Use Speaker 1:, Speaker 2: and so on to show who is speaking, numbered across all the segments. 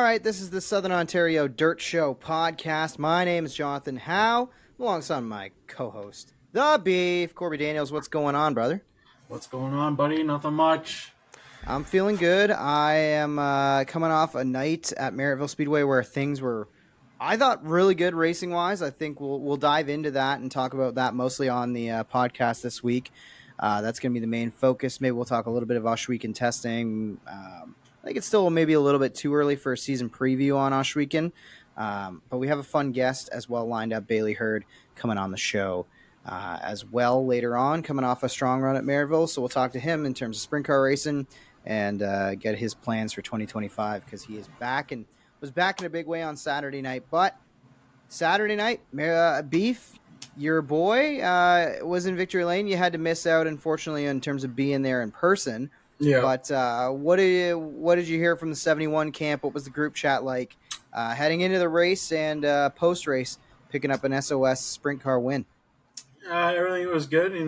Speaker 1: right, this is the Southern Ontario Dirt Show podcast. My name is Jonathon Howe, alongside my co-host, The Beef, Corby Daniels. What's going on, brother?
Speaker 2: What's going on, buddy? Nothing much.
Speaker 1: I'm feeling good. I am coming off a night at Merrittville Speedway where things were, I thought, really good racing-wise. I think we'll dive into that and talk about that mostly on the podcast this week. That's going to be the main focus. Maybe we'll talk a little bit of Oshweekend testing. I think it's still maybe a little bit too early for a season preview on Oshweekend, but we have a fun guest as well lined up, Baily Heard, coming on the show as well later on, coming off a strong run at Merrittville. So we'll talk to him in terms of sprint car racing and get his plans for 2025 because he is back and was back in a big way on Saturday night. But Saturday night, Beef, your boy, was in Victory Lane. You had to miss out, unfortunately, in terms of being there in person.
Speaker 2: Yeah.
Speaker 1: But what did you hear from the 71 camp? What was the group chat like heading into the race and post-race, picking up an SOS sprint car win?
Speaker 2: Everything was good. They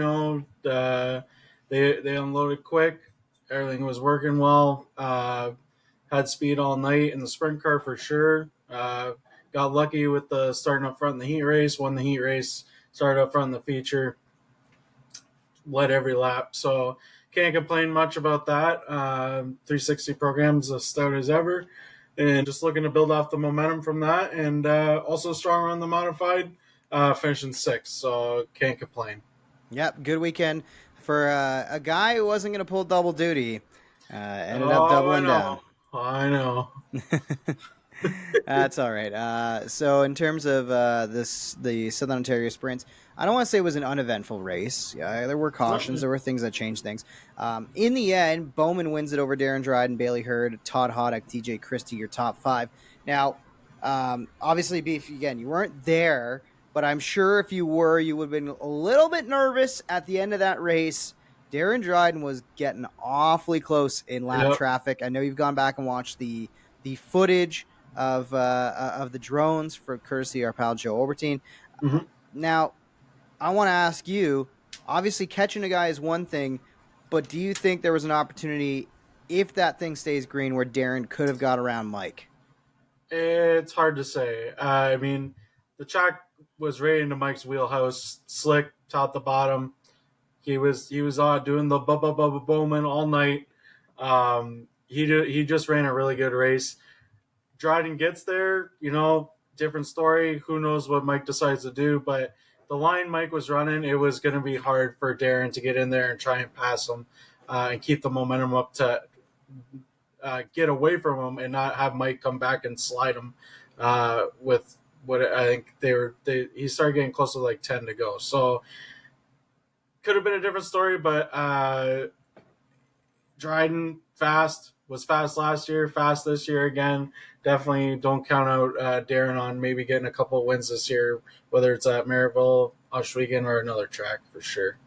Speaker 2: unloaded quick. Everything was working well. Had speed all night in the sprint car for sure. Got lucky with the starting up front in the heat race. Won the heat race. Started up front in the feature. Led every lap. So can't complain much about that. 360 program's as stout as ever. And just looking to build off the momentum from that. And also strong on the modified. Finishing sixth, so can't complain.
Speaker 1: Yep, good weekend for a guy who wasn't going to pull double duty. Ended up doubling down.
Speaker 2: I know.
Speaker 1: That's all right. So in terms of the Southern Ontario sprints, I don't want to say it was an uneventful race. There were cautions. There were things that changed things. In the end, Bowman wins it over Darren Dryden, Baily Heard, Todd Hoddock, DJ Christie, your top five. Now, obviously, Beef, again, you weren't there, but I'm sure if you were, you would have been a little bit nervous at the end of that race. Darren Dryden was getting awfully close in lap traffic. I know you've gone back and watched the footage of the drones for courtesy our pal Joe Obertine.
Speaker 2: Mm-hmm.
Speaker 1: Now, I want to ask you, obviously catching a guy is one thing, but do you think there was an opportunity, if that thing stays green, where Darren could have got around Mike?
Speaker 2: It's hard to say. I mean, the track was right into Mike's wheelhouse, slick, top to bottom. He was doing the Bowman all night. He just ran a really good race. Dryden gets there, different story. Who knows what Mike decides to do, but the line Mike was running, it was going to be hard for Darren to get in there and try and pass him and keep the momentum up to get away from him and not have Mike come back and slide him with what I think he started getting close to like 10 to go. So could have been a different story, but Dryden was fast last year, fast this year again. Definitely don't count out Darren on maybe getting a couple of wins this year, whether it's at Merrittville, Oshweekend, or another track for sure.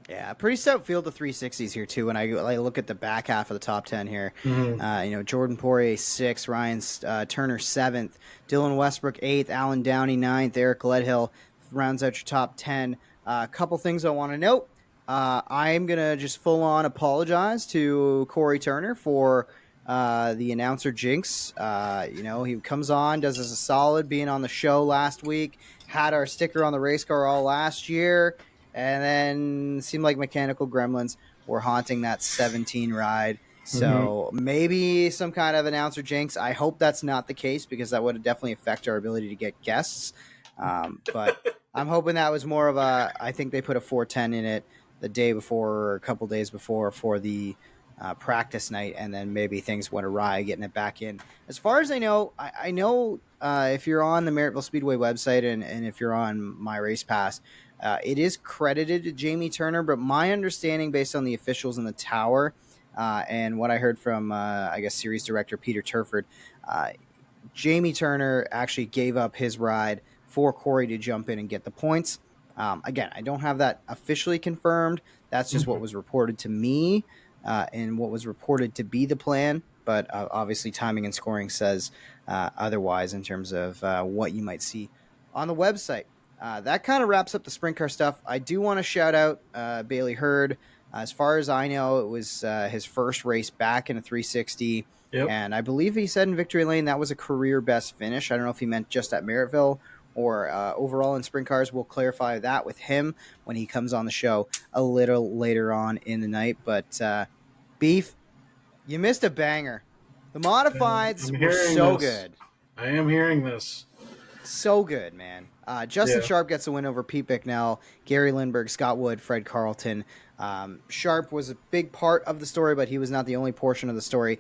Speaker 1: Yeah, pretty stout field of 360s here too. When I look at the back half of the top 10 here, Jordan Poirier 6th, Ryan Turner 7th, Dylan Westbrook 8th, Alan Downey 9th, Eric Ledhill rounds out your top 10. A couple things I want to note. I'm gonna just full on apologize to Corey Turner for the announcer jinx. He comes on, does us a solid being on the show last week, had our sticker on the race car all last year. And then it seemed like mechanical gremlins were haunting that 17 ride. So maybe some kind of announcer jinx. I hope that's not the case because that would definitely affect our ability to get guests. But I'm hoping that was more of I think they put a 410 in it the day before or a couple days before for the practice night. And then maybe things went awry getting it back in. As far as I know, I know if you're on the Merrittville Speedway website and if you're on My Race Pass, it is credited to Jamie Turner, but my understanding based on the officials in the tower and what I heard from, series director Peter Turford, Jamie Turner actually gave up his ride for Corey to jump in and get the points. Again, I don't have that officially confirmed. That's just what was reported to me and what was reported to be the plan. But obviously timing and scoring says otherwise in terms of what you might see on the website. That kind of wraps up the sprint car stuff. I do want to shout out Baily Heard. As far as I know, it was his first race back in a 360.
Speaker 2: Yep.
Speaker 1: And I believe he said in Victory Lane that was a career best finish. I don't know if he meant just at Merrittville or overall in sprint cars. We'll clarify that with him when he comes on the show a little later on in the night. But Beef, you missed a banger. The modifieds
Speaker 2: I'm
Speaker 1: were
Speaker 2: hearing
Speaker 1: so
Speaker 2: this.
Speaker 1: good.
Speaker 2: I am hearing this.
Speaker 1: So good, man. Justin Sharp gets a win over Pete Bicknell, Gary Lindbergh, Scott Wood, Fred Carlton. Sharp was a big part of the story, but he was not the only portion of the story.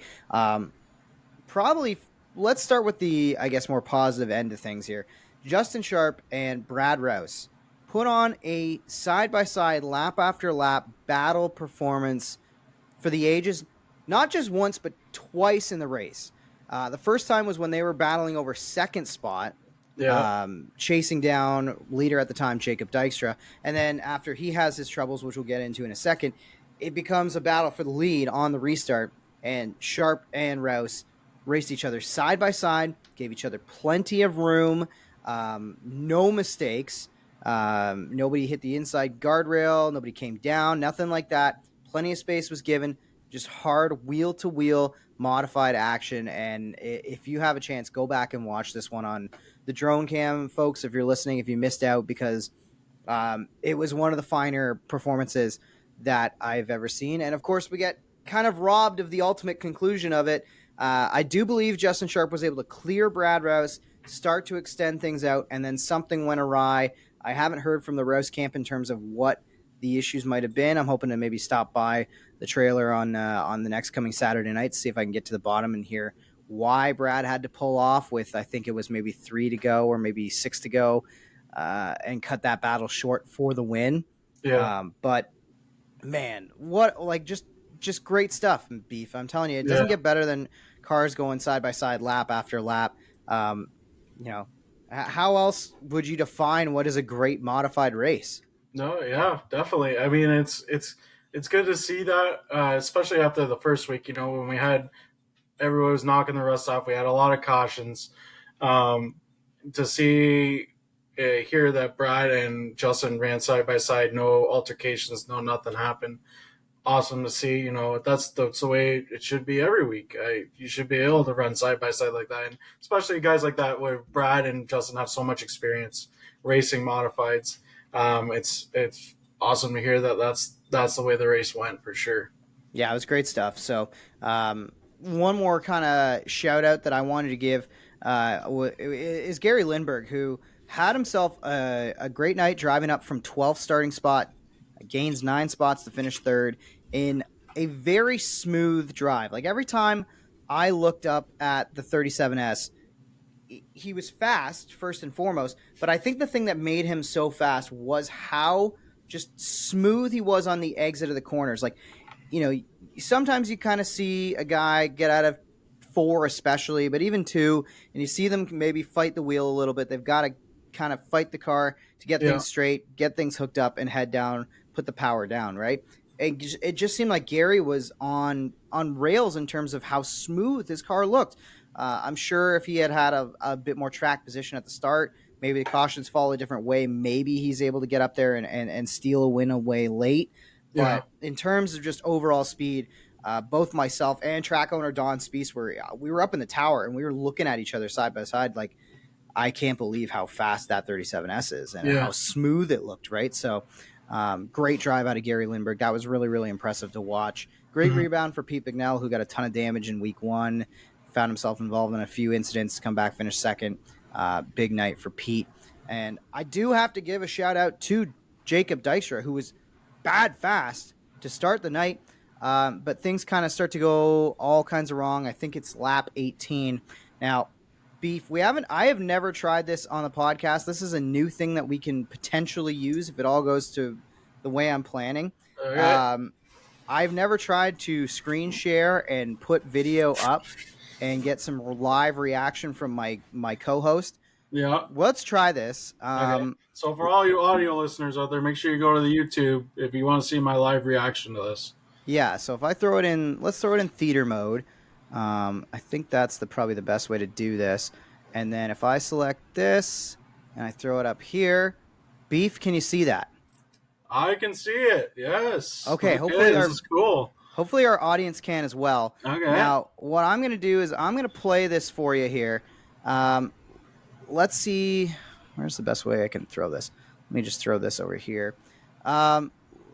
Speaker 1: Probably, let's start with the, I guess, more positive end of things here. Justin Sharp and Brad Rouse put on a side-by-side, lap after lap battle performance for the ages, not just once, but twice in the race. The first time was when they were battling over second spot, chasing down leader at the time, Jacob Dykstra. And then after he has his troubles, which we'll get into in a second, it becomes a battle for the lead on the restart. And Sharp and Rouse raced each other side by side, gave each other plenty of room, no mistakes. Nobody hit the inside guardrail. Nobody came down, nothing like that. Plenty of space was given, just hard wheel-to-wheel modified action. And if you have a chance, go back and watch this one on the drone cam, folks, if you're listening, if you missed out, because it was one of the finer performances that I've ever seen. And, of course, we get kind of robbed of the ultimate conclusion of it. I do believe Justin Sharp was able to clear Brad Rouse, start to extend things out, and then something went awry. I haven't heard from the Rouse camp in terms of what the issues might have been. I'm hoping to maybe stop by the trailer on the next coming Saturday night to see if I can get to the bottom and hear why Brad had to pull off with, I think it was maybe 3 to go or maybe 6 to go, and cut that battle short for the win. But man, what, like, just great stuff, Beef. I'm telling you, it doesn't get better than cars going side by side, lap after lap. How else would you define what is a great modified race?
Speaker 2: No, yeah, definitely. I mean, it's good to see that, especially after the first week. When we had everyone was knocking the rust off, we had a lot of cautions. To see, hear that Brad and Justin ran side by side, no altercations, no nothing happened. Awesome to see. That's the way it should be every week. You should be able to run side by side like that, and especially guys like that where Brad and Justin have so much experience racing modifieds. It's awesome to hear that that's the way the race went for sure.
Speaker 1: Yeah, it was great stuff. So one more kind of shout out that I wanted to give is Gary Lindbergh, who had himself a great night driving up from 12th starting spot, gains 9 spots to finish third in a very smooth drive. Like every time I looked up at the 37S, he was fast first and foremost, but I think the thing that made him so fast was how just smooth he was on the exit of the corners. Like, sometimes you kind of see a guy get out of 4 especially, but even 2, and you see them maybe fight the wheel a little bit. They've got to kind of fight the car to get things straight, get things hooked up, and head down, put the power down, right? It just seemed like Gary was on rails in terms of how smooth his car looked. I'm sure if he had a bit more track position at the start, maybe the cautions fall a different way. Maybe he's able to get up there and steal a win away late. But in terms of just overall speed, both myself and track owner Don Speece we were up in the tower and we were looking at each other side by side. Like, I can't believe how fast that 37S is and how smooth it looked. Right. So great drive out of Gary Lindbergh. That was really, really impressive to watch. Great rebound for Pete Bicknell, who got a ton of damage in week 1, found himself involved in a few incidents, come back, finish second. Big night for Pete. And I do have to give a shout out to Jacob Dykstra, who was bad fast to start the night. But things kind of start to go all kinds of wrong. I think it's lap 18. Now, Beef, I have never tried this on the podcast. This is a new thing that we can potentially use if it all goes to the way I'm planning.
Speaker 2: Okay.
Speaker 1: I've never tried to screen share and put video up and get some live reaction from my co-host.
Speaker 2: Yeah.
Speaker 1: Let's try this.
Speaker 2: Okay. So for all you audio listeners out there, make sure you go to the YouTube if you want to see my live reaction to this.
Speaker 1: Yeah, so if I throw it in, let's throw it in theater mode. I think that's probably the best way to do this. And then if I select this and I throw it up here, Beef, can you see that?
Speaker 2: I can see it. Yes.
Speaker 1: Okay, hopefully
Speaker 2: this is cool.
Speaker 1: Hopefully our audience can as well.
Speaker 2: Okay.
Speaker 1: Now, what I'm going to do is I'm going to play this for you here. Let's see. Where's the best way I can throw this? Let me just throw this over here.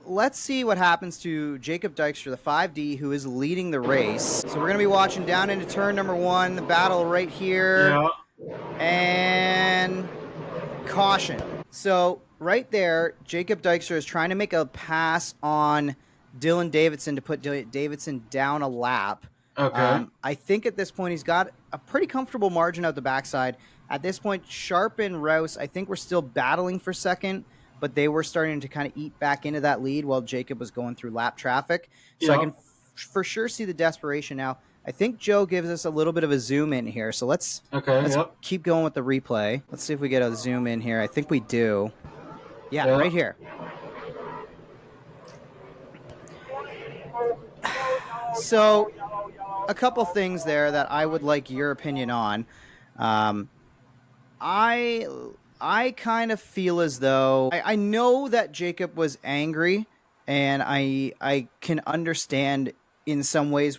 Speaker 1: Let's see what happens to Jacob Dykstra, the 5D, who is leading the race. So we're going to be watching down into turn number 1, the battle right here.
Speaker 2: Yeah.
Speaker 1: And caution. So right there, Jacob Dykstra is trying to make a pass on Dylan Davidson to put Davidson down a lap.
Speaker 2: Okay.
Speaker 1: I think at this point he's got a pretty comfortable margin out the backside. At this point, Sharp and Rouse, I think we're still battling for second, but they were starting to kind of eat back into that lead while Jacob was going through lap traffic. So I can for sure see the desperation now. I think Joe gives us a little bit of a zoom in here. So let's keep going with the replay. Let's see if we get a zoom in here. I think we do. Yeah. Right here. So a couple things there that I would like your opinion on. I kind of feel as though I know that Jacob was angry, and I can understand in some ways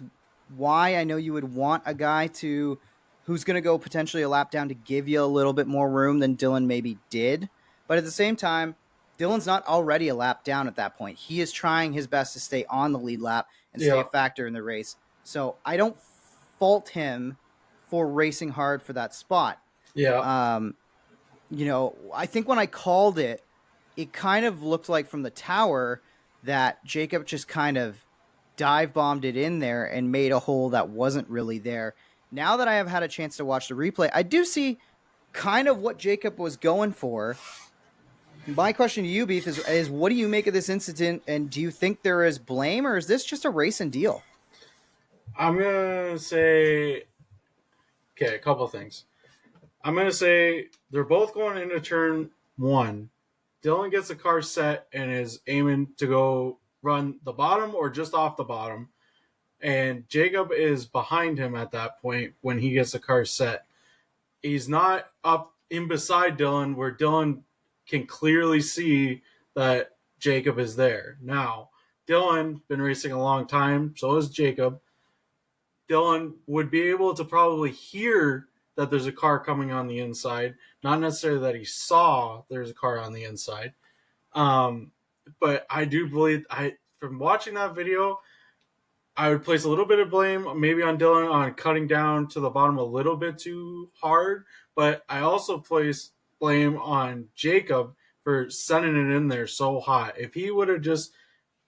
Speaker 1: why. I know you would want a guy who's going to go potentially a lap down to give you a little bit more room than Dylan maybe did. But at the same time, Dylan's not already a lap down at that point. He is trying his best to stay on the lead lap and stay a factor in the race. So I don't fault him for racing hard for that spot.
Speaker 2: Yeah.
Speaker 1: I think when I called it, it kind of looked like from the tower that Jacob just kind of dive bombed it in there and made a hole that wasn't really there. Now that I have had a chance to watch the replay, I do see kind of what Jacob was going for. My question to you, Beef, is what do you make of this incident, and do you think there is blame, or is this just a race and deal?
Speaker 2: I'm going to say, a couple of things. I'm going to say they're both going into turn 1. Dylan gets the car set and is aiming to go run the bottom or just off the bottom. And Jacob is behind him at that point when he gets the car set. He's not up in beside Dylan where Dylan can clearly see that Jacob is there. Now, Dylan been racing a long time, so is Jacob. Dylan would be able to probably hear that there's a car coming on the inside, not necessarily that he saw there's a car on the inside. But I do believe, from watching that video, I would place a little bit of blame maybe on Dylan on cutting down to the bottom a little bit too hard, but I also place blame on Jacob for sending it in there so hot. If he would have just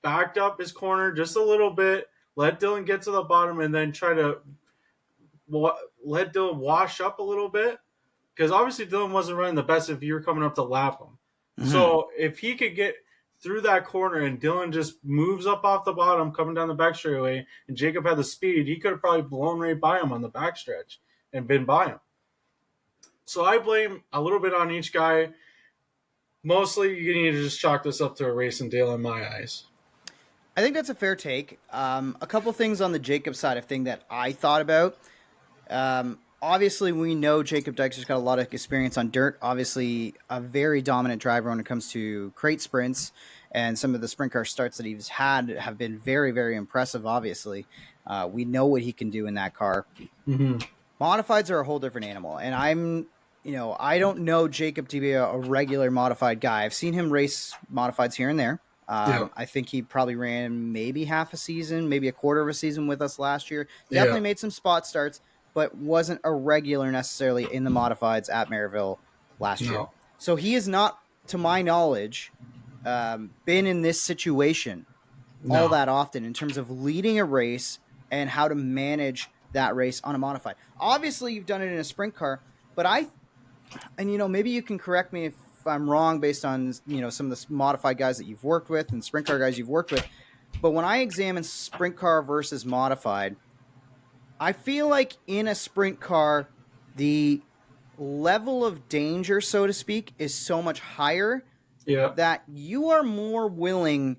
Speaker 2: backed up his corner just a little bit, let Dylan get to the bottom, and then try to let Dylan wash up a little bit, because obviously Dylan wasn't running the best if you were coming up to lap him. Mm-hmm. So if he could get through that corner and Dylan just moves up off the bottom coming down the back straightaway, and Jacob had the speed, he could have probably blown right by him on the backstretch and been by him. So I blame a little bit on each guy. Mostly you need to just chalk this up to a race and deal in my eyes.
Speaker 1: I think that's a fair take. A couple things on the Jacob side of thing that I thought about. Obviously, we know Jacob Dykstra's got a lot of experience on dirt. Obviously, a very dominant driver when it comes to crate sprints, and some of the sprint car starts that he's had have been very, very impressive, obviously. We know what he can do in that car.
Speaker 2: Mm-hmm.
Speaker 1: Modifieds are a whole different animal, and I don't know Jacob to be a regular modified guy. I've seen him race modifieds here and there. I think he probably ran maybe half a season, maybe a quarter of a season with us last year. Definitely made some spot starts, but wasn't a regular necessarily in the modifieds at Merrittville last year. So he is not, to my knowledge, been in this situation all that often in terms of leading a race and how to manage that race on a modified. Obviously, you've done it in a sprint car, but maybe you can correct me if I'm wrong based on, some of the modified guys that you've worked with and sprint car guys you've worked with. But when I examine sprint car versus modified, I feel like in a sprint car, the level of danger, so to speak, is so much higher that you are more willing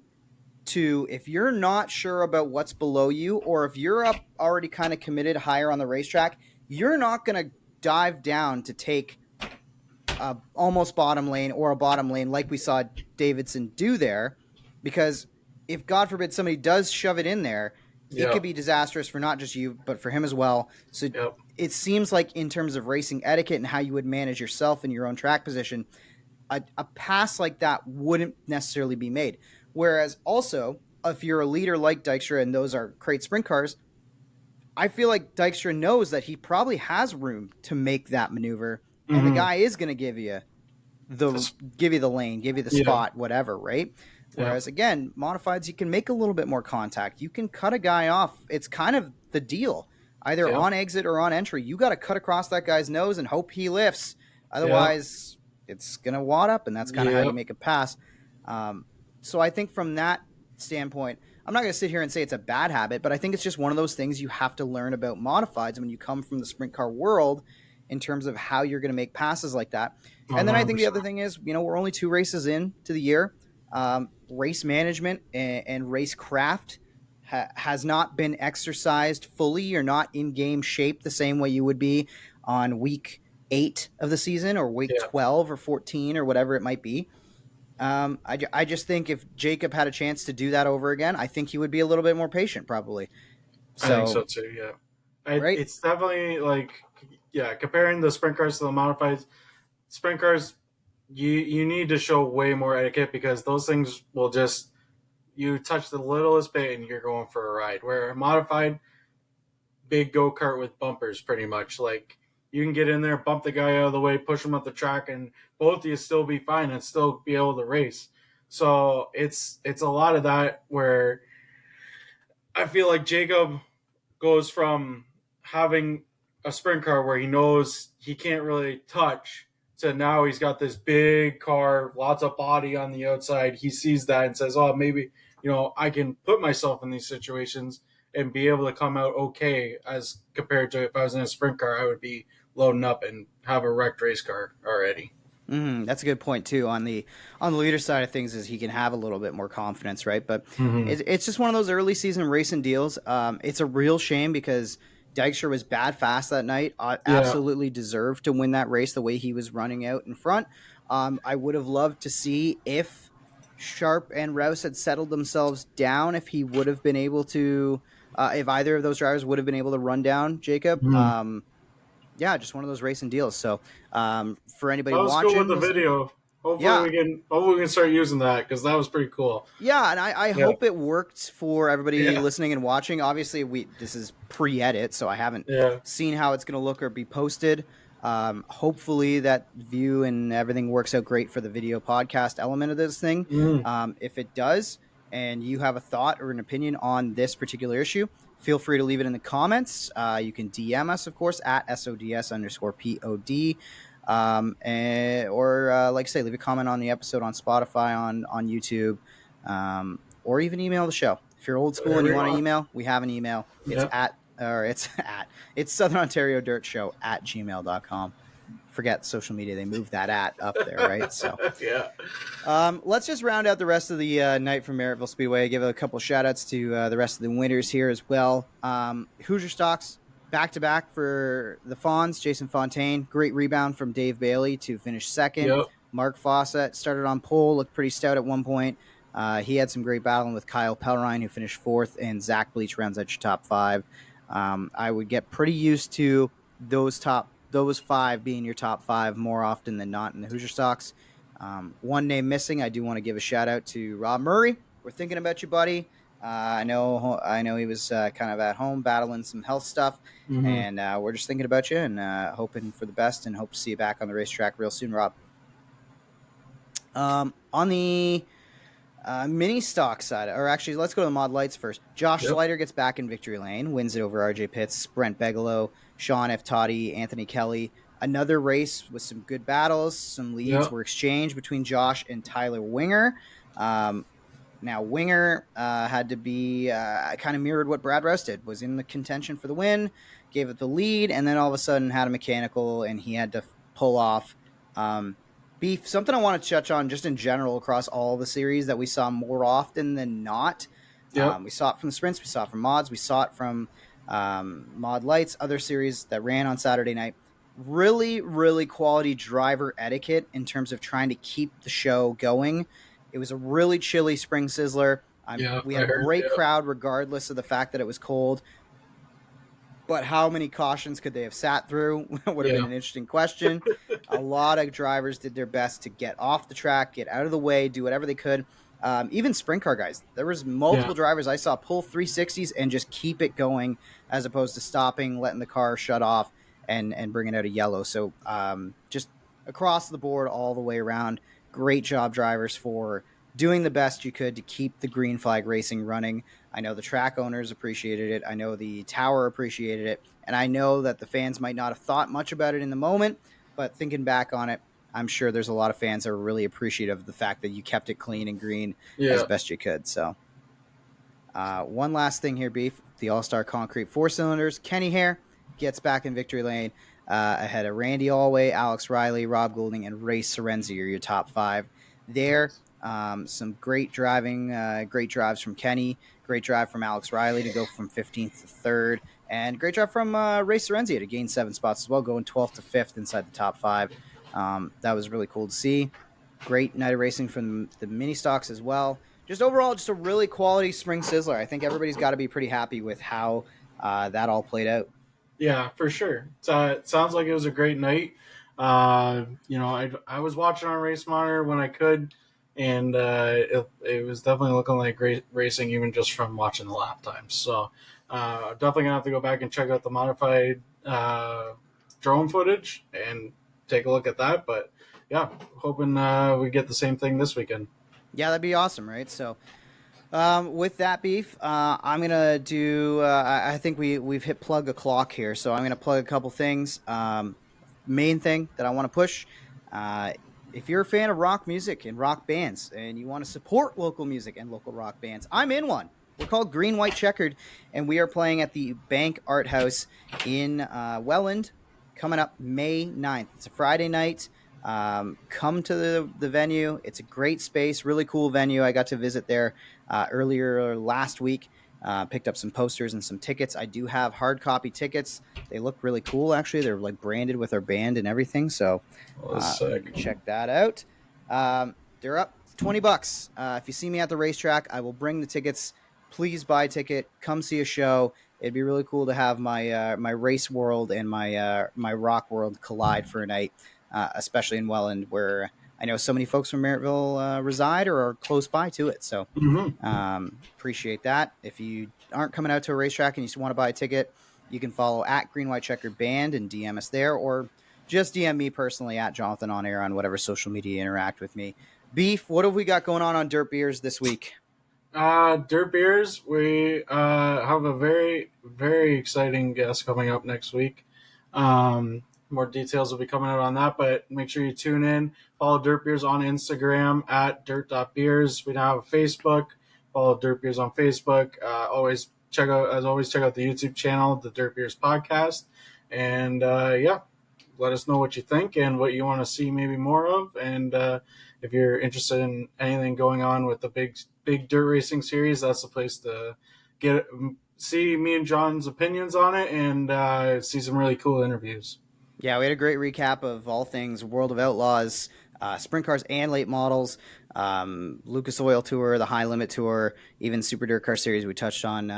Speaker 1: to, if you're not sure about what's below you, or if you're up already kind of committed higher on the racetrack, you're not going to dive down to take a almost bottom lane or a bottom lane like we saw Davidson do there, because if God forbid somebody does shove it in there, it
Speaker 2: Yeah.
Speaker 1: could be disastrous for not just you, but for him as well. So
Speaker 2: Yep.
Speaker 1: it seems like in terms of racing etiquette and how you would manage yourself in your own track position, a pass like that wouldn't necessarily be made. Whereas also, if you're a leader like Dykstra and those are crate sprint cars, I feel like Dykstra knows that he probably has room to make that maneuver, and the
Speaker 2: Mm-hmm.
Speaker 1: guy is going to the give you the lane, give you the
Speaker 2: Yeah.
Speaker 1: spot, whatever, right?
Speaker 2: Yeah.
Speaker 1: Whereas again, modifieds, you can make a little bit more contact. You can cut a guy off. It's kind of the deal. Either
Speaker 2: Yeah.
Speaker 1: on exit or on entry, you got to cut across that guy's nose and hope he lifts.
Speaker 2: Yeah.
Speaker 1: Otherwise, it's gonna wad up, and that's kind of how you
Speaker 2: Yep.
Speaker 1: make a pass. So I think from that standpoint, I'm not going to sit here and say it's a bad habit, but I think it's just one of those things you have to learn about modifieds when you come from the sprint car world in terms of how you're going to make passes like that. And then I think the
Speaker 2: 100%.
Speaker 1: other thing is, we're only 2 races in to the year. Race management and race craft has not been exercised fully or not in game shape the same way you would be on week 8 of the season or week
Speaker 2: Yeah.
Speaker 1: 12 or 14 or whatever it might be. I just think if Jacob had a chance to do that over again, I think he would be a little bit more patient, probably.
Speaker 2: I think so
Speaker 1: So,
Speaker 2: too. Yeah.
Speaker 1: right?
Speaker 2: It's definitely like, yeah, comparing the sprint cars to the modifieds, sprint cars, you need to show way more etiquette because those things will just, you touch the littlest bit and you're going for a ride. Where a modified, big go kart with bumpers, pretty much. Like, you can get in there, bump the guy out of the way, push him up the track, and both of you still be fine and still be able to race. So it's a lot of that where I feel like Jacob goes from having a sprint car where he knows he can't really touch to now he's got this big car, lots of body on the outside. He sees that and says, "Oh, maybe I can put myself in these situations and be able to come out okay." As compared to if I was in a sprint car, I would be loading up and have a wrecked race car already.
Speaker 1: That's a good point too. On the leader side of things, is he can have a little bit more confidence, right? But
Speaker 2: Mm-hmm.
Speaker 1: it's just one of those early season racing deals. It's a real shame because Dykstra was bad fast that night.
Speaker 2: Yeah.
Speaker 1: Absolutely deserved to win that race the way he was running out in front. I would have loved to see if Sharp and Rouse had settled themselves down, if he would have been able to, if either of those drivers would have been able to run down Jacob.
Speaker 2: Mm-hmm.
Speaker 1: Yeah, just one of those racing deals. So for anybody
Speaker 2: That was cool with
Speaker 1: watching,
Speaker 2: the
Speaker 1: listening,
Speaker 2: video.
Speaker 1: yeah,
Speaker 2: Hopefully we can start using that because that was pretty cool.
Speaker 1: yeah, and I
Speaker 2: Yeah.
Speaker 1: hope it worked for everybody
Speaker 2: Yeah.
Speaker 1: listening and watching. Obviously, this is pre-edit, so I haven't
Speaker 2: Yeah.
Speaker 1: seen how it's going to look or be posted. Hopefully, that view and everything works out great for the video podcast element of this thing.
Speaker 2: Mm.
Speaker 1: If it does, and you have a thought or an opinion on this particular issue, feel free to leave it in the comments. You can DM us, of course, at SODS_POD. Or like I say, leave a comment on the episode on Spotify, on YouTube, or even email the show. If you're old school and you want to email, we have an email. It's
Speaker 2: Yeah.
Speaker 1: it's Southern Ontario Dirt Show at gmail.com. Forget social media, they moved that up there, right? So
Speaker 2: Yeah.
Speaker 1: let's just round out the rest of the night from Merrittville Speedway. Give a couple shout outs to the rest of the winners here as well. Hoosier Stocks back-to-back for the Fawns. Jason Fontaine, great rebound from Dave Bailey to finish second.
Speaker 2: Yep.
Speaker 1: Mark Fawcett started on pole, looked pretty stout at one point. He had some great battling with Kyle Pellerine, who finished fourth, and Zach Bleach rounds out your top 5. I would get pretty used to those 5 being your top 5 more often than not in the Hoosier Stocks. One name missing. I do want to give a shout out to Rob Murray. We're thinking about you, buddy. I know he was kind of at home battling some health stuff,
Speaker 2: Mm-hmm.
Speaker 1: and we're just thinking about you and hoping for the best, and hope to see you back on the racetrack real soon, Rob. On the mini stock side, or actually, let's go to the mod lights first. Josh Slider gets back in victory lane, wins it over RJ Pitts, Brent Bigelow, Sean F. Toddy, Anthony Kelly. Another race with some good battles. Some leads were exchanged between Josh and Tyler Winger. Now, Winger had to be kind of mirrored what Brad Rouse did, was in the contention for the win, gave it the lead, and then all of a sudden had a mechanical, and he had to pull off. Beef, something I want to touch on just in general across all the series that we saw more often than not. We saw it from the sprints, we saw it from mods, we saw it from mod lights, other series that ran on Saturday night. Really, really quality driver etiquette in terms of trying to keep the show going. It was a really chilly spring Sizzler.
Speaker 2: Yeah,
Speaker 1: We had a great crowd regardless of the fact that it was cold. But how many cautions could they have sat through would have been an interesting question. A lot of drivers did their best to get off the track, get out of the way, do whatever they could. Even sprint car guys, there was multiple drivers I saw pull 360s and just keep it going as opposed to stopping, letting the car shut off and bringing out a yellow. So just across the board, all the way around, great job drivers for doing the best you could to keep the green flag racing running. I know the track owners appreciated it. I know the tower appreciated it. And I know that the fans might not have thought much about it in the moment, but thinking back on it, I'm sure there's a lot of fans that are really appreciative of the fact that you kept it clean and green as best you could. So one last thing here, Beef. The All-Star Concrete 4-cylinders. Kenny Hare gets back in victory lane ahead of Randy Allway, Alex Riley, Rob Goulding, and Ray Sorenzi are your top 5 there. Some great driving, great drives from Kenny, great drive from Alex Riley to go from 15th to 3rd, and great drive from Ray Sorenzi to gain 7 spots as well, going 12th to 5th inside the top 5. That was really cool to see. Great night of racing from the mini stocks as well. Just overall, just a really quality spring Sizzler. I think everybody's got to be pretty happy with how that all played out.
Speaker 2: Yeah, for sure. It sounds like it was a great night. I was watching on Race Monitor when I could, and it was definitely looking like great racing even just from watching the lap times. So definitely going to have to go back and check out the modified drone footage and take a look at that. But, yeah, hoping we get the same thing this weekend.
Speaker 1: Yeah, that'd be awesome, right? So with that, Beef, I'm going to do I think we've hit plug a clock here, so I'm going to plug a couple things. Main thing that I want to push, if you're a fan of rock music and rock bands and you want to support local music and local rock bands, I'm in one. We're called Green, White, Checkered, and we are playing at the Bank Art House in Welland coming up May 9th. It's a Friday night. Come to the venue. It's a great space, really cool venue. I got to visit there earlier last week. Picked up some posters and some tickets. I do have hard copy tickets. They look really cool, actually. They're like branded with our band and everything. So check that out. They're up $20. If you see me at the racetrack, I will bring the tickets. Please buy a ticket. Come see a show. It'd be really cool to have my my race world and my my rock world collide for a night, especially in Welland, where I know so many folks from Merrittville reside or are close by to it. So appreciate that. If you aren't coming out to a racetrack and you just want to buy a ticket, you can follow at Green White Checkered Band and DM us there, or just DM me personally at Jonathon on air on whatever social media you interact with me. Beef, what have we got going on Dirt Beers this week?
Speaker 2: Dirt Beers, we have a very, very exciting guest coming up next week. More details will be coming out on that, but make sure you tune in. Follow Dirt Beers on Instagram at dirt.beers. We now have a Facebook. Follow Dirt Beers on Facebook. Always check out the YouTube channel, the Dirt Beers Podcast. And let us know what you think and what you want to see maybe more of. And if you're interested in anything going on with the big dirt racing series, that's the place to see me and John's opinions on it and see some really cool interviews.
Speaker 1: Yeah, we had a great recap of all things World of Outlaws, sprint cars and late models, Lucas Oil Tour, the High Limit Tour, even Super Dirt Car Series. We touched on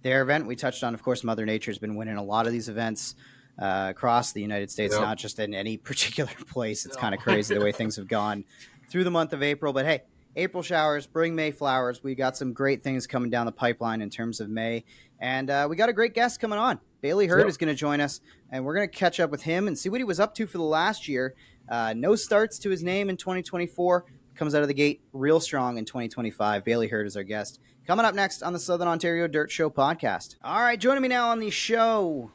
Speaker 1: their event. We touched on, of course, Mother Nature's been winning a lot of these events across the United States, not just in any particular place. It's kind of crazy the way things have gone through the month of April. But hey, April showers bring May flowers. We got some great things coming down the pipeline in terms of May. And we got a great guest coming on. Baily Heard is going to join us, and we're going to catch up with him and see what he was up to for the last year. No starts to his name in 2024. Comes out of the gate real strong in 2025. Baily Heard is our guest. Coming up next on the Southern Ontario Dirt Show podcast. All right, joining me now on the show,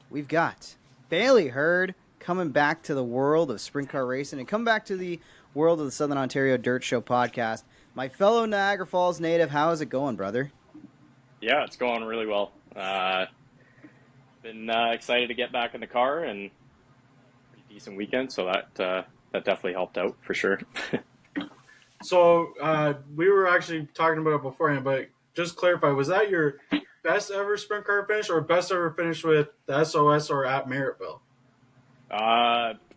Speaker 1: we've got Baily Heard coming back to the world of sprint car racing and coming back to the world of the Southern Ontario Dirt Show podcast. My fellow Niagara Falls native, how is it going, brother?
Speaker 3: Yeah, it's going really well. Been excited to get back in the car and pretty decent weekend, so that definitely helped out for sure.
Speaker 2: So we were actually talking about it beforehand, but just clarify, was that your best ever sprint car finish or best ever finish with the SOS or at Merrittville?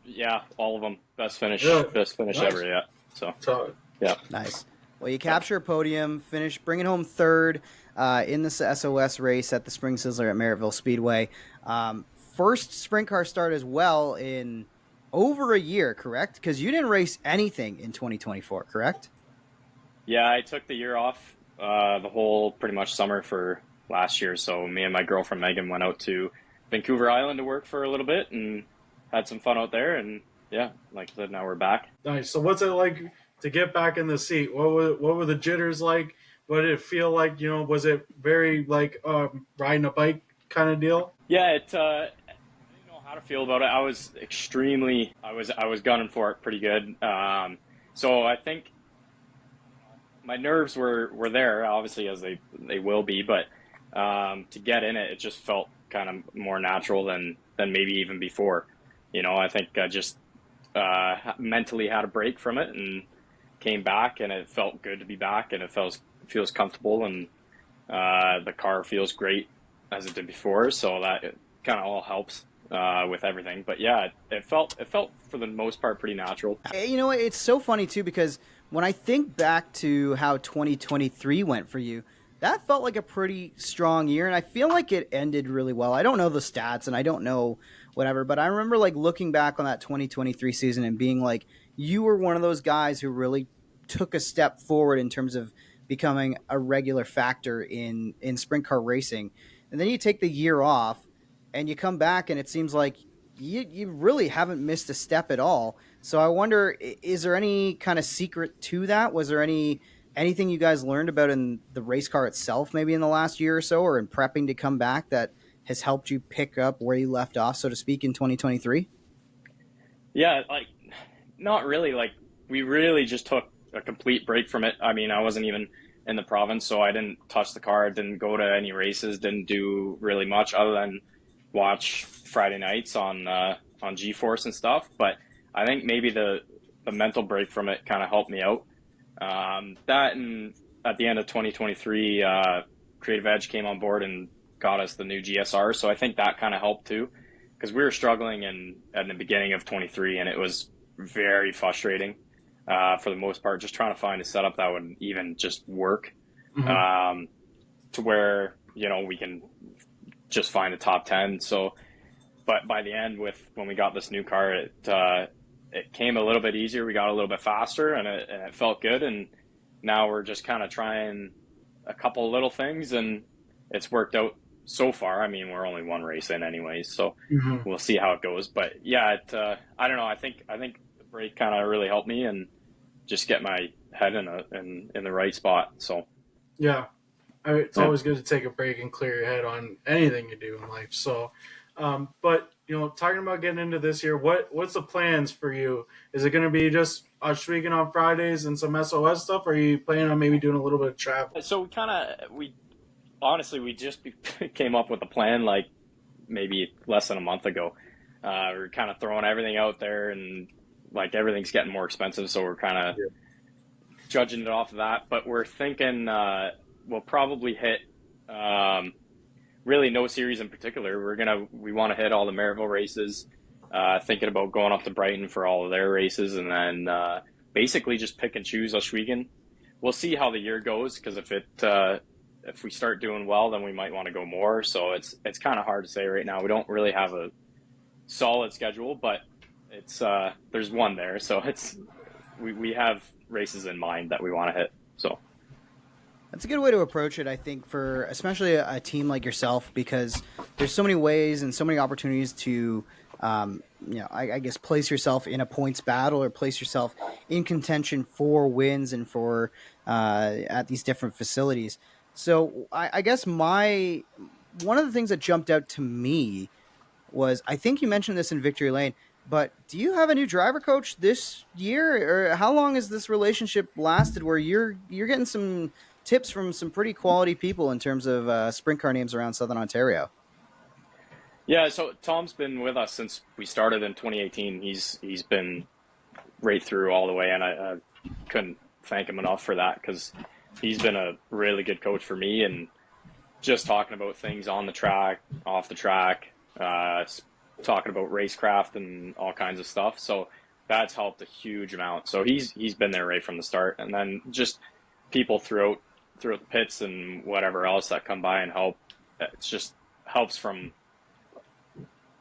Speaker 3: Yeah, all of them. Best finish
Speaker 2: nice.
Speaker 3: ever, yeah. So
Speaker 2: yeah.
Speaker 1: Nice. Well, you capture a podium, bringing home third in the SOS race at the Spring Sizzler at Merrittville Speedway. First sprint car start as well in over a year, correct? Because you didn't race anything in 2024, correct?
Speaker 3: Yeah, I took the year off, the whole pretty much summer for last year. So me and my girlfriend Megan went out to Vancouver Island to work for a little bit and had some fun out there. And yeah, like I said, now we're back.
Speaker 2: Nice. So what's it like to get back in the seat? What were the jitters like? What did it feel like? Was it very like riding a bike kind of deal?
Speaker 3: Yeah, I didn't know how to feel about it. I was gunning for it pretty good. So I think my nerves were there, obviously, as they will be, but to get in it, it just felt kind of more natural than maybe even before. I think I just mentally had a break from it and came back, and it felt good to be back, and it feels comfortable, and the car feels great as it did before, so that it kind of all helps with everything. But yeah, it felt for the most part pretty natural.
Speaker 1: It's so funny too, because when I think back to how 2023 went for you, that felt like a pretty strong year, and I feel like it ended really well. I don't know the stats, and I don't know whatever, but I remember like looking back on that 2023 season and being like, you were one of those guys who really took a step forward in terms of becoming a regular factor in sprint car racing. And then you take the year off and you come back and it seems like you really haven't missed a step at all. So I wonder, is there any kind of secret to that? Was there anything you guys learned about in the race car itself, maybe in the last year or so, or in prepping to come back, that has helped you pick up where you left off, so to speak, in 2023?
Speaker 3: Yeah, like not really. Like we really just took a complete break from it. I mean, I wasn't even in the province, so I didn't touch the car, didn't go to any races, didn't do really much other than watch Friday nights on G-Force and stuff. But I think maybe the mental break from it kind of helped me out. That, and at the end of 2023, Creative Edge came on board and got us the new GSR, so I think that kind of helped too, because we were struggling at the beginning of 23, and it was very frustrating for the most part, just trying to find a setup that would even just work, to where we can just find a top 10. So, but by the end, when we got this new car, it came a little bit easier. We got a little bit faster, and it felt good. And now we're just kind of trying a couple of little things, and it's worked out so far. I mean, we're only one race in anyways, so we'll see how it goes. But yeah, I don't know. I think the break kind of really helped me and just get my head in the right spot. So
Speaker 2: yeah, it's always good to take a break and clear your head on anything you do in life. So, but talking about getting into this year, what's the plans for you? Is it going to be just Schweigen on Fridays and some SOS stuff, or are you planning on maybe doing a little bit of travel?
Speaker 3: So we just came up with a plan like maybe less than a month ago. We're kind of throwing everything out there, and like everything's getting more expensive, so we're kind of judging it off of that. But we're thinking we'll probably hit really no series in particular. We want to hit all the Merrittville races. Thinking about going up to Brighton for all of their races, and then basically just pick and choose Schweigen. We'll see how the year goes, because if we start doing well, then we might want to go more. So it's kind of hard to say right now. We don't really have a solid schedule, but it's there's one there. So we have races in mind that we want to hit. So
Speaker 1: that's a good way to approach it, I think, for especially a team like yourself, because there's so many ways and so many opportunities to, I guess, place yourself in a points battle or place yourself in contention for wins and for at these different facilities. So I guess one of the things that jumped out to me was, I think you mentioned this in Victory Lane, but do you have a new driver coach this year, or how long has this relationship lasted where you're getting some tips from some pretty quality people in terms of sprint car names around Southern Ontario?
Speaker 3: Yeah, so Tom's been with us since we started in 2018. He's been right through all the way, and I couldn't thank him enough for that, because he's been a really good coach for me, and just talking about things on the track, off the track, talking about racecraft and all kinds of stuff. So that's helped a huge amount. So he's been there right from the start. And then just people throughout the pits and whatever else that come by and help. It's just helps from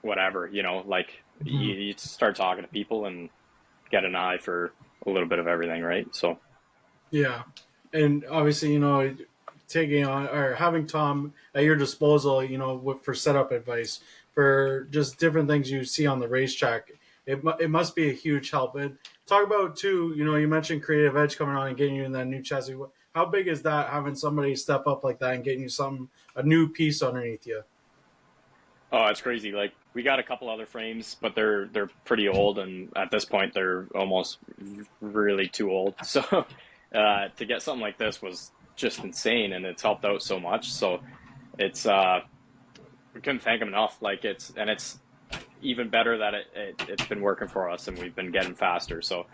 Speaker 3: whatever, like you start talking to people and get an eye for a little bit of everything, right? So
Speaker 2: Yeah, and obviously, taking on or having Tom at your disposal, for setup advice for just different things you see on the racetrack, it must be a huge help. And talk about too, you mentioned Creative Edge coming on and getting you in that new chassis. How big is that, having somebody step up like that and getting you a new piece underneath you?
Speaker 3: oh, it's crazy. Like we got a couple other frames, but they're pretty old, and at this point they're almost really too old. So to get something like this was just insane, and it's helped out so much. So it's we couldn't thank him enough. Like it's even better that it's been working for us, and we've been getting faster. So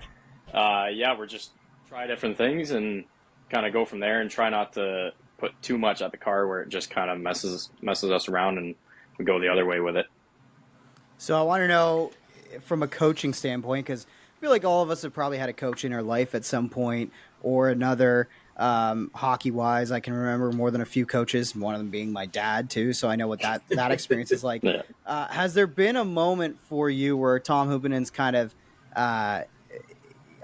Speaker 3: yeah, we're just try different things and kind of go from there, and try not to put too much at the car where it just kind of messes us around, and we go the other way with it.
Speaker 1: So I want to know from a coaching standpoint, because I feel like all of us have probably had a coach in our life at some point or another. Hockey-wise, I can remember more than a few coaches, one of them being my dad too, so I know what that experience is like.
Speaker 3: Yeah.
Speaker 1: Has there been a moment for you where Tom Hoopinen's kind of, I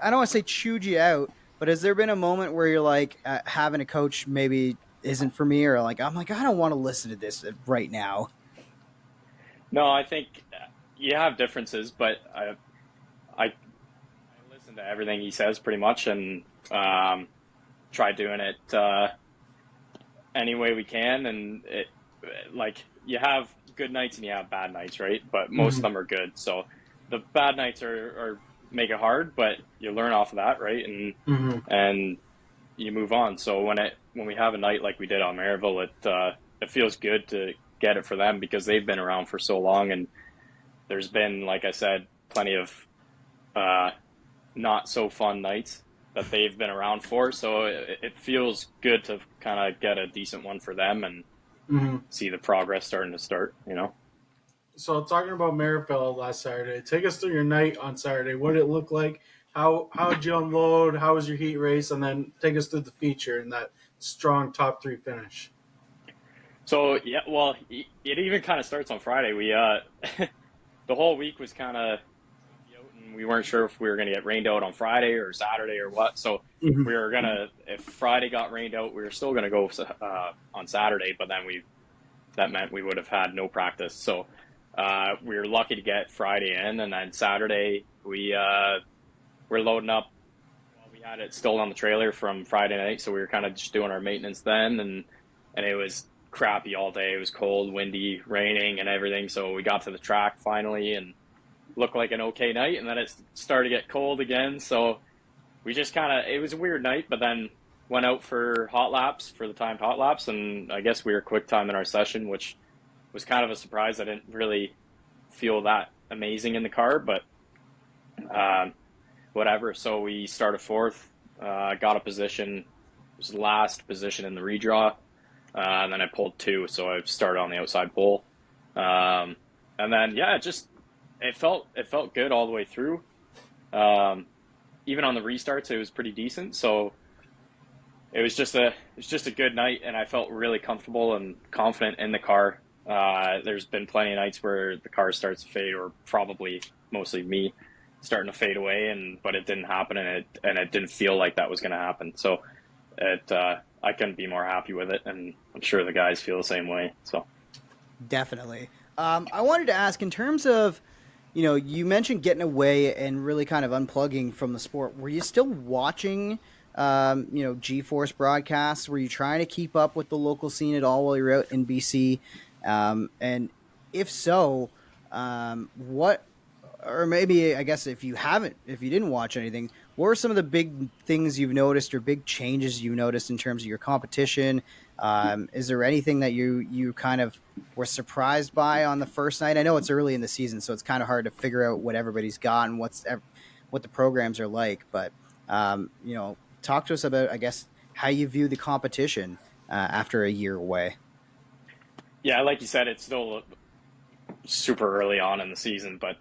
Speaker 1: don't want to say chewed you out, but has there been a moment where you're like, having a coach maybe isn't for me, or I'm like, I don't want to listen to this right now?
Speaker 3: No, I think you have differences, but I listen to everything he says pretty much, and try doing it any way we can. And like you have good nights and you have bad nights, right? But most of them are good. So the bad nights are make it hard, but you learn off of that, right? And you move on. So when we have a night like we did on Merrittville, it feels good to get it for them, because they've been around for so long, and there's been, like I said, plenty of not so fun nights that they've been around for. So it feels good to kind of get a decent one for them and see the progress starting to start.
Speaker 2: So talking about Merrittville last Saturday, take us through your night on Saturday. What did it look like? How did you unload? How was your heat race? And then take us through the feature and that strong top 3 finish.
Speaker 3: So yeah, well, it even kind of starts on Friday. We the whole week was kind of, and we weren't sure if we were going to get rained out on Friday or Saturday or what. So we were gonna, if Friday got rained out, we were still gonna go on Saturday. But then that meant we would have had no practice. So we were lucky to get Friday in, and then Saturday we're loading up. Well, we had it still on the trailer from Friday night, so we were kind of just doing our maintenance then, and it was crappy all day. It was cold, windy, raining, and everything. So we got to the track finally, and looked like an okay night, and then it started to get cold again. So we just it was a weird night, but then went out for the timed hot laps, and I guess we were quick time in our session, which was kind of a surprise. I didn't really feel that amazing in the car, but whatever. So we started 4th, got a position, it was the last position in the redraw, and then I pulled 2, so I started on the outside pole. And then yeah, it felt good all the way through. Even on the restarts, it was pretty decent. So it was just a good night, and I felt really comfortable and confident in the car. There's been plenty of nights where the car starts to fade, or probably mostly me starting to fade away, but it didn't happen, and it didn't feel like that was going to happen. So I couldn't be more happy with it, and I'm sure the guys feel the same way. So
Speaker 1: Definitely. I wanted to ask, in terms of, you mentioned getting away and really kind of unplugging from the sport. Were you still watching, G-Force broadcasts? Were you trying to keep up with the local scene at all while you were out in BC? And if so, what, or maybe, I guess if you didn't watch anything, what were some of the big things you've noticed, or big changes you noticed in terms of your competition? Is there anything that you kind of were surprised by on the first night? I know it's early in the season, so it's kind of hard to figure out what everybody's got and what the programs are like. But, talk to us about, I guess, how you view the competition after a year away.
Speaker 3: Yeah, like you said, it's still super early on in the season, but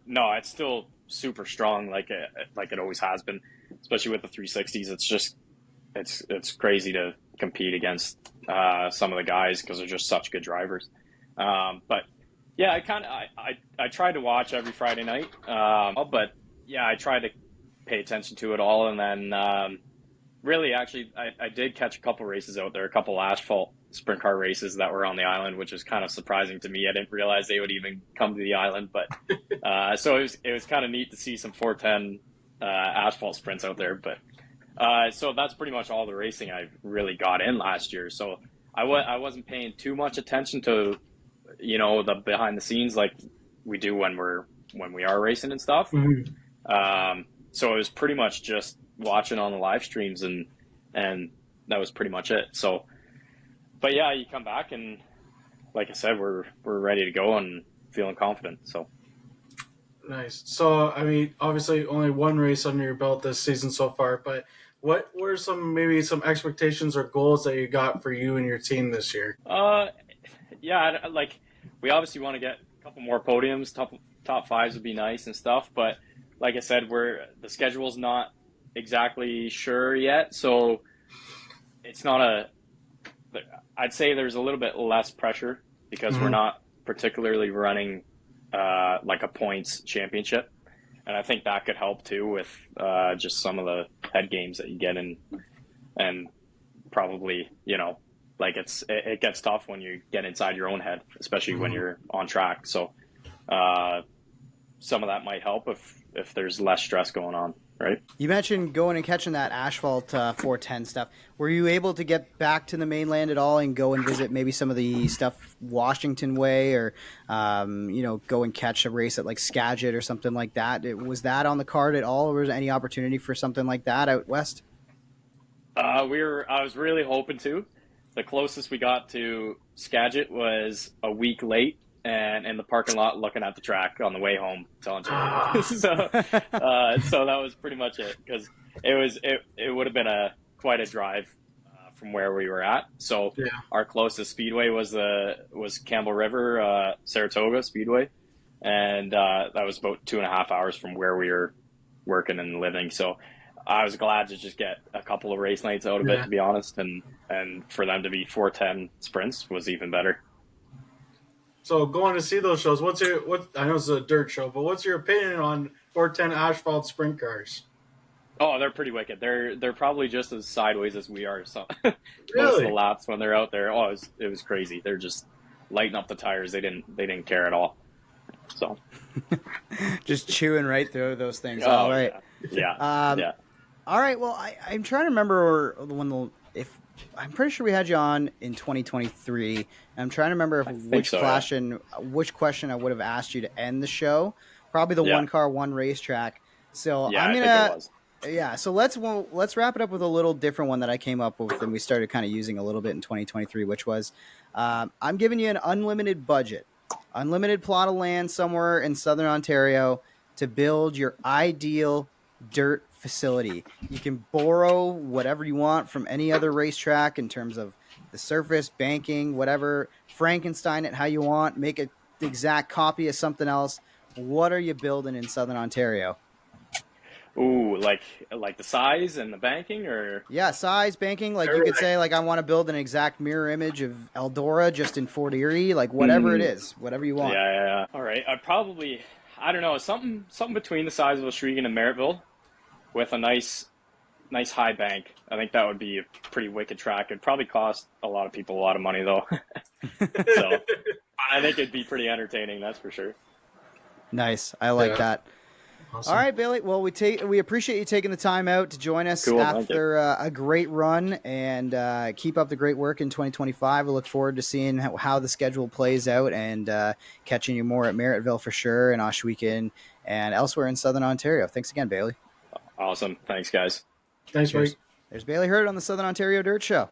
Speaker 3: no, it's still super strong, like it always has been, especially with the 360s. It's just it's crazy to compete against some of the guys because they're just such good drivers. But yeah, I tried to watch every Friday night, but yeah, I tried to pay attention to it all, and then really, actually, I did catch a couple races out there, a couple asphalt sprint car races that were on the island, which was kind of surprising to me. I didn't realize they would even come to the island, but so it was kind of neat to see some 410 asphalt sprints out there. But so that's pretty much all the racing I really got in last year. So I wasn't paying too much attention to, you know, the behind the scenes like we do when we are racing and stuff.
Speaker 2: Mm-hmm.
Speaker 3: So it was pretty much just watching on the live streams, and that was pretty much it. So, but yeah, you come back and like I said, we're ready to go and feeling confident. So
Speaker 2: Nice. So, I mean, obviously only one race under your belt this season so far, but what were maybe some expectations or goals that you got for you and your team this year?
Speaker 3: Yeah, like we obviously want to get a couple more podiums, top fives would be nice and stuff, but like I said, the schedule's not exactly sure yet, so it's not I'd say there's a little bit less pressure because we're not particularly running like a points championship, and I think that could help too with just some of the head games that you get in, and probably, you know, like it gets tough when you get inside your own head, especially when you're on track. So some of that might help if there's less stress going on. Right.
Speaker 1: You mentioned going and catching that asphalt 410 stuff. Were you able to get back to the mainland at all and go and visit maybe some of the stuff Washington way, or you know, go and catch a race at like Skagit or something like that? Was that on the card at all, or was there any opportunity for something like that out west?
Speaker 3: I was really hoping to. The closest we got to Skagit was a week late, and in the parking lot looking at the track on the way home to Ontario. So that was pretty much it, because it would have been quite a drive from where we were at. So yeah. Our closest speedway was Campbell River, Saratoga Speedway, and that was about 2.5 hours from where we were working and living. So I was glad to just get a couple of race nights out of it, to be honest, and for them to be 410 sprints was even better.
Speaker 2: So going to see those shows, I know it's a dirt show, but what's your opinion on 410 asphalt sprint cars?
Speaker 3: Oh, they're pretty wicked. They're probably just as sideways as we are. So
Speaker 2: really?
Speaker 3: Most of the laps when they're out there, it was crazy. They're just lighting up the tires. They didn't care at all. So
Speaker 1: just chewing right through those things.
Speaker 3: Oh,
Speaker 1: all right.
Speaker 3: Yeah. Yeah.
Speaker 1: All right. Well, I'm trying to remember I'm pretty sure we had you on in 2023. I'm trying to remember which question I would have asked you to end the show. Probably the one car, one racetrack. So
Speaker 3: yeah,
Speaker 1: I'm gonna.
Speaker 3: I think it was.
Speaker 1: Yeah. So let's wrap it up with a little different one that I came up with and we started kind of using a little bit in 2023, which was I'm giving you an unlimited budget, unlimited plot of land somewhere in Southern Ontario to build your ideal dirt facility. You can borrow whatever you want from any other racetrack in terms of the surface, banking, whatever, Frankenstein it how you want, make an exact copy of something else. What are you building in Southern Ontario?
Speaker 3: Ooh, like the size and the banking, or?
Speaker 1: Yeah, size, banking. Like you could say, like I want to build an exact mirror image of Eldora just in Fort Erie, like whatever it is, whatever you want.
Speaker 3: Yeah. All right, I don't know, something between the size of Oswego and Merrittville, with a nice high bank. I think that would be a pretty wicked track. It'd probably cost a lot of people a lot of money though. So I think it'd be pretty entertaining, that's for sure.
Speaker 1: Nice. I like that. Awesome. All right, Baily. Well, we appreciate you taking the time out to join us after a great run, and keep up the great work in 2025. We look forward to seeing how the schedule plays out, and catching you more at Merrittville for sure, and Oswego and elsewhere in Southern Ontario. Thanks again, Baily.
Speaker 3: Awesome. Thanks, guys.
Speaker 2: Thanks, Mike.
Speaker 1: There's Baily Heard on the Southern Ontario Dirt Show.